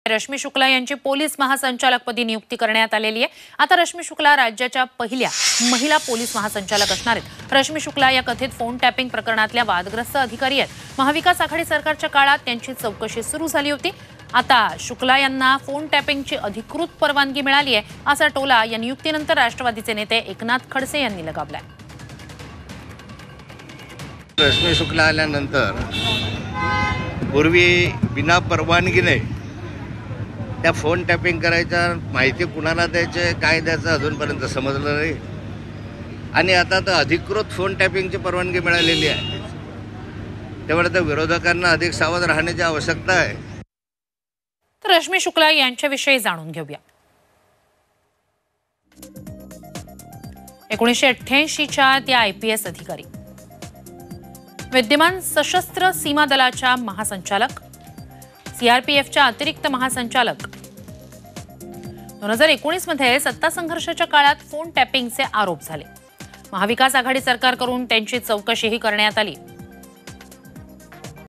रश्मी शुक्ला यांची पोलीस महासंचालकपदी नियुक्ती करण्यात आलेली आहे। आता रश्मी शुक्ला राज्याच्या पहिल्या महिला पोलीस महासंचालक असणार आहेत। रश्मी शुक्ला या कथित फोन टॅपिंग प्रकरणातल्या वादग्रस्त अधिकारी आहेत। महाविकास आघाडी सरकारच्या काळात त्यांची चौकशी सुरू झाली होती। आता शुक्ला यांना फोन टॅपिंगची अधिकृत परवानगी मिळाली आहे असा टोला या नियुक्तीनंतर राष्ट्रवादीचे नेते एकनाथ खडसे यांनी लगावलाय। रश्मी शुक्ला आल्यानंतर पूर्वी बिना परवानगीने त्या फोन टॅपिंग करायच्या माहिती कुणाला द्यायचे काय द्यायचं अजूनपर्यंत समजलं नाही आणि आता तर अधिकृत फोन टॅपिंगची परवानगी मिळालेली आहे। त्यामुळे तर विरोधकांना अधिक सावध राहण्याची आवश्यकता आहे। तर रश्मी शुक्ला यांच्याविषयी जाणून घेऊया। 1988च्या त्या IPS अधिकारी, विद्यमान सशस्त्र सीमा दलाच्या महासंचालक, CRPFच्या अतिरिक्त महासंचालक। 2019 मध्ये सत्ता संघर्षाच्या काळात फोन टॅपिंगचे आरोप झाले। महाविकास आघाडी सरकारकडून त्यांची चौकशीही करण्यात आली।